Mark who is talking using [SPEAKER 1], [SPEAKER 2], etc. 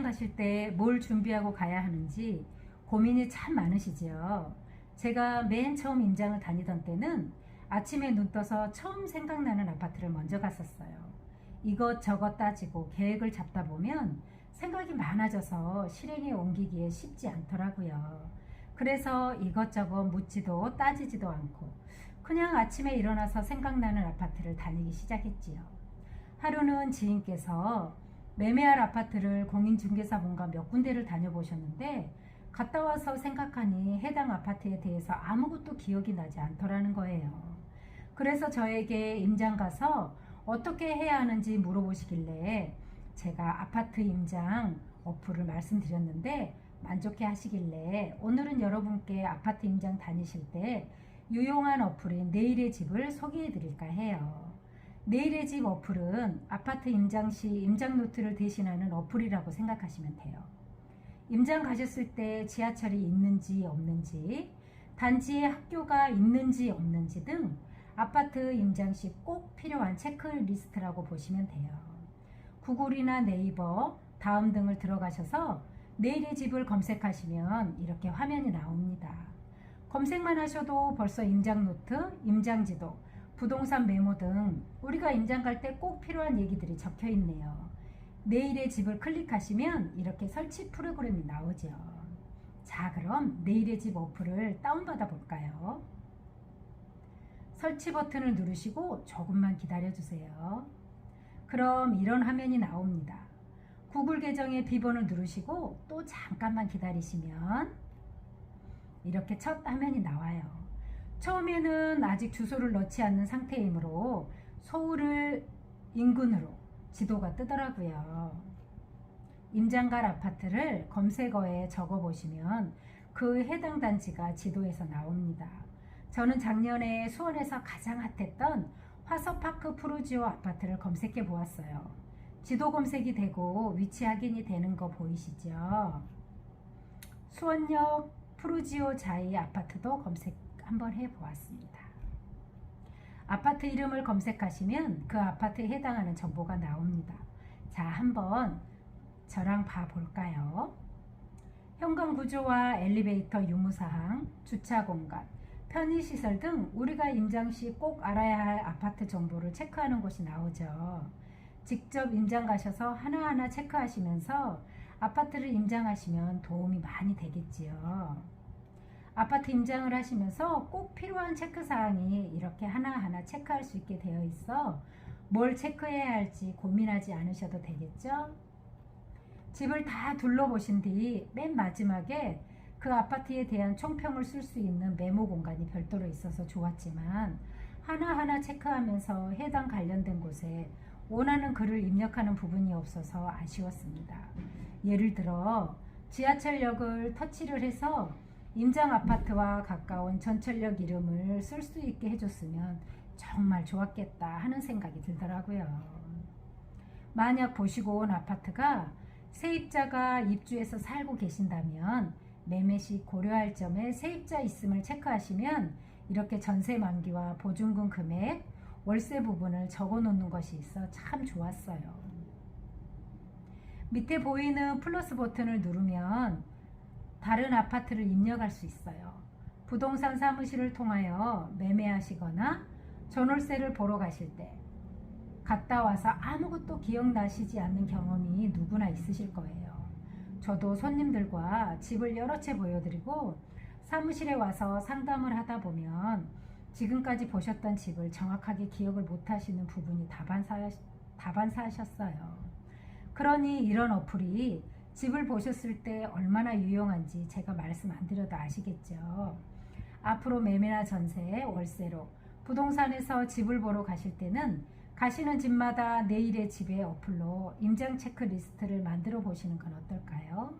[SPEAKER 1] 가실 때 뭘 준비하고 가야 하는지 고민이 참 많으시지요. 제가 맨 처음 임장을 다니던 때는 아침에 눈 떠서 처음 생각나는 아파트를 먼저 갔었어요. 이것저것 따지고 계획을 잡다 보면 생각이 많아져서 실행에 옮기기에 쉽지 않더라고요. 그래서 이것저것 묻지도 따지지도 않고 그냥 아침에 일어나서 생각나는 아파트를 다니기 시작했지요. 하루는 지인께서 매매할 아파트를 공인중개사분과 몇 군데를 다녀보셨는데 갔다 와서 생각하니 해당 아파트에 대해서 아무것도 기억이 나지 않더라는 거예요. 그래서 저에게 임장 가서 어떻게 해야 하는지 물어보시길래 제가 아파트 임장 어플을 말씀드렸는데 만족해 하시길래 오늘은 여러분께 아파트 임장 다니실 때 유용한 어플인 내일의 집을 소개해 드릴까 해요. 내일의 집 어플은 아파트 임장 시 임장 노트를 대신하는 어플이라고 생각하시면 돼요. 임장 가셨을 때 지하철이 있는지 없는지, 단지에 학교가 있는지 없는지 등 아파트 임장 시 꼭 필요한 체크리스트라고 보시면 돼요. 구글이나 네이버, 다음 등을 들어가셔서 내일의 집을 검색하시면 이렇게 화면이 나옵니다. 검색만 하셔도 벌써 임장 노트, 임장 지도, 부동산 메모 등 우리가 임장 갈 때 꼭 필요한 얘기들이 적혀 있네요. 내일의 집을 클릭하시면 이렇게 설치 프로그램이 나오죠. 자, 그럼 내일의 집 어플을 다운받아 볼까요? 설치 버튼을 누르시고 조금만 기다려 주세요. 그럼 이런 화면이 나옵니다. 구글 계정의 비번을 누르시고 또 잠깐만 기다리시면 이렇게 첫 화면이 나와요. 처음에는 아직 주소를 넣지 않는 상태이므로 서울을 인근으로 지도가 뜨더라고요. 임장갈 아파트를 검색어에 적어 보시면 그 해당 단지가 지도에서 나옵니다. 저는 작년에 수원에서 가장 핫했던 화서파크 푸르지오 아파트를 검색해 보았어요. 지도 검색이 되고 위치 확인이 되는 거 보이시죠? 수원역 푸르지오 자이 아파트도 검색 한번 해 보았습니다. 아파트 이름을 검색하시면 그 아파트에 해당하는 정보가 나옵니다. 자, 한번 저랑 봐 볼까요? 현관 구조와 엘리베이터 유무사항, 주차 공간, 편의시설 등 우리가 임장 시 꼭 알아야 할 아파트 정보를 체크하는 곳이 나오죠. 직접 임장 가셔서 하나하나 체크하시면서 아파트를 임장하시면 도움이 많이 되겠지요. 아파트 임장을 하시면서 꼭 필요한 체크사항이 이렇게 하나하나 체크할 수 있게 되어 있어 뭘 체크해야 할지 고민하지 않으셔도 되겠죠? 집을 다 둘러보신 뒤 맨 마지막에 그 아파트에 대한 총평을 쓸 수 있는 메모 공간이 별도로 있어서 좋았지만 하나하나 체크하면서 해당 관련된 곳에 원하는 글을 입력하는 부분이 없어서 아쉬웠습니다. 예를 들어 지하철역을 터치를 해서 임장 아파트와 가까운 전철역 이름을 쓸 수 있게 해줬으면 정말 좋았겠다 하는 생각이 들더라고요. 만약 보시고 온 아파트가 세입자가 입주해서 살고 계신다면 매매 시 고려할 점에 세입자 있음을 체크하시면 이렇게 전세 만기와 보증금 금액, 월세 부분을 적어 놓는 것이 있어 참 좋았어요. 밑에 보이는 플러스 버튼을 누르면 다른 아파트를 입력할 수 있어요. 부동산 사무실을 통하여 매매하시거나 전월세를 보러 가실 때 갔다 와서 아무것도 기억나시지 않는 경험이 누구나 있으실 거예요. 저도 손님들과 집을 여러 채 보여드리고 사무실에 와서 상담을 하다 보면 지금까지 보셨던 집을 정확하게 기억을 못 하시는 부분이 다반사하셨어요. 그러니 이런 어플이 집을 보셨을 때 얼마나 유용한지 제가 말씀 안 드려도 아시겠죠. 앞으로 매매나 전세, 월세로 부동산에서 집을 보러 가실 때는 가시는 집마다 내일의 집의 어플로 임장 체크리스트를 만들어 보시는 건 어떨까요?